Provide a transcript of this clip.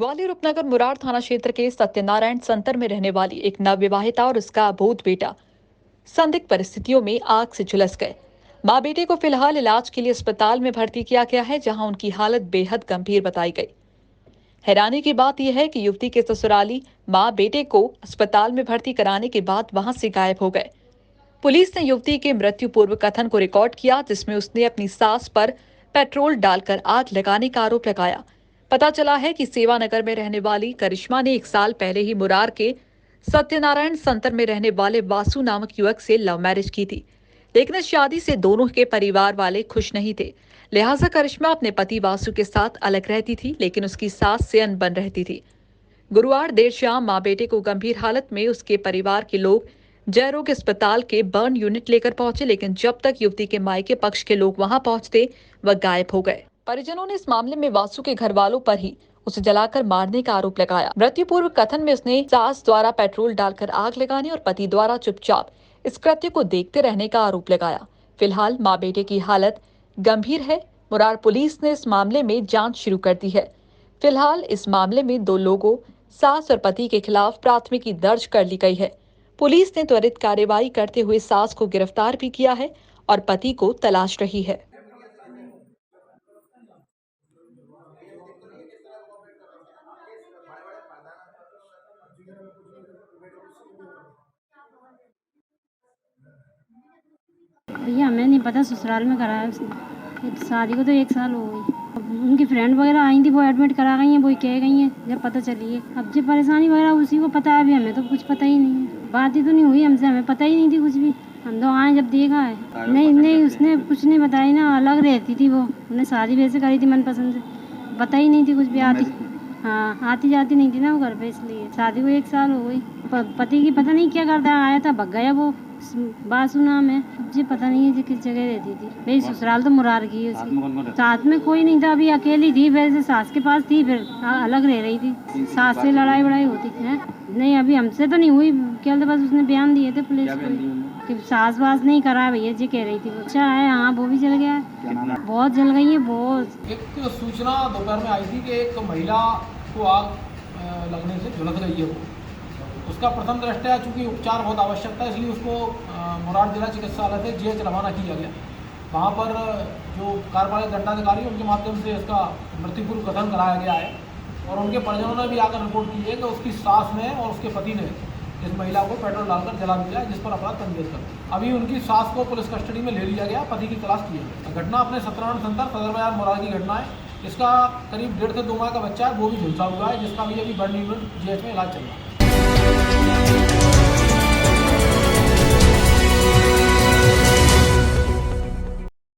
ग्वालियर उपनगर मुरार थाना क्षेत्र के सत्यनारायण संतर में रहने वाली एक नवविवाहिता और उसका अबोध बेटा संदिग्ध परिस्थितियों में आग से झुलस गए। मां बेटे को फिलहाल इलाज के लिए अस्पताल में भर्ती किया गया है, जहां उनकी हालत बेहद गंभीर बताई गई। हैरानी की बात यह है कि युवती के ससुराली मां बेटे को अस्पताल में भर्ती कराने के बाद वहां से गायब हो गए। पुलिस ने युवती के मृत्यु पूर्व कथन को रिकॉर्ड किया, जिसमें उसने अपनी सास पर पेट्रोल डालकर आग लगाने का आरोप लगाया। पता चला है कि सेवानगर में रहने वाली करिश्मा ने 1 साल पहले ही मुरार के सत्यनारायण संतर में रहने वाले वासु नामक युवक से लव मैरिज की थी, लेकिन इस शादी से दोनों के परिवार वाले खुश नहीं थे। लिहाजा करिश्मा अपने पति वासु के साथ अलग रहती थी, लेकिन उसकी सास से अनबन रहती थी। गुरुवार देर शाम मां बेटे को गंभीर हालत में उसके परिवार के लोग जयरोग अस्पताल के बर्न यूनिट लेकर पहुंचे, लेकिन जब तक युवती के मायके पक्ष के लोग वहां पहुंचते वह गायब हो गए। परिजनों ने इस मामले में वासु के घर वालों पर ही उसे जलाकर मारने का आरोप लगाया। मृत्यु पूर्व कथन में उसने सास द्वारा पेट्रोल डालकर आग लगाने और पति द्वारा चुपचाप इस कृत्य को देखते रहने का आरोप लगाया। फिलहाल मां बेटे की हालत गंभीर है। मुरार पुलिस ने इस मामले में जांच शुरू कर दी है। फिलहाल इस मामले में 2 लोगों, सास और पति के खिलाफ प्राथमिकी दर्ज कर ली गई है। पुलिस ने त्वरित कार्रवाई करते हुए सास को गिरफ्तार भी किया है और पति को तलाश रही है। भैया हमें नहीं पता, ससुराल में कराया उसने। शादी को तो 1 साल हो गई। अब उनकी फ्रेंड वगैरह आई थी, वो एडमिट करा गई हैं, वो कह गई हैं जब पता चली है। अब जो परेशानी वगैरह उसी को पता है, अभी हमें तो कुछ पता ही नहीं है। बात ही तो नहीं हुई हमसे, हमें पता ही नहीं थी कुछ भी। हम तो आए जब देखा है। नहीं उसने कुछ नहीं बताई ना, अलग रहती थी वो। उन्हें शादी वैसे करी थी मनपसंद से, पता ही नहीं थी कुछ भी। आती जाती नहीं थी ना वो घर पे, इसलिए शादी को 1 साल हो गई। पति की पता नहीं क्या करता, आया था भग गया वो। बासु नाम है, मुझे पता नहीं है जी किस जगह रहती थी। मेरी ससुराल तो मुरार की है उसकी। साथ में कोई नहीं था, अभी अकेली थी। वैसे सास के पास थी, फिर अलग रह रही थी। सास से लड़ाई वड़ाई होती है। नहीं अभी हमसे तो नहीं हुई, केवल बस उसने बयान दिए थे पुलिस को कि सास वास नहीं करा भैया जी कह रही थी। अच्छा है, हाँ वो भी जल गया है, बहुत जल गई है बहुत। एक सूचना दोपहर में आई थी कि एक महिला को आग लगने से झुलस गई है। उसका प्रथम दृष्टया चूँकि उपचार बहुत आवश्यक था, इसलिए उसको मुरार जिला चिकित्सालय से जीएच रवाना किया गया। वहाँ पर जो कार्यपालक दंडाधिकारी उनके माध्यम से इसका मृत्युपूर्व कथन कराया गया है और उनके परिजनों ने भी आकर रिपोर्ट की है कि उसकी सास ने और उसके पति ने इस महिला को पेट्रोल डालकर जला दिया है, जिस पर अपराध पंजीबद्ध कर दिया। अभी उनकी सास को पुलिस कस्टडी में ले लिया गया, पति की तलाश की है। घटना अपने सत्यनारायण संतर सदर बाजार मुरार की घटना है। इसका करीब 1.5 से 2 माह का बच्चा है, वो भी झुलसा हुआ है, जिसका भी अभी बर्न यूनिट जीएच में इलाज चल रहा है।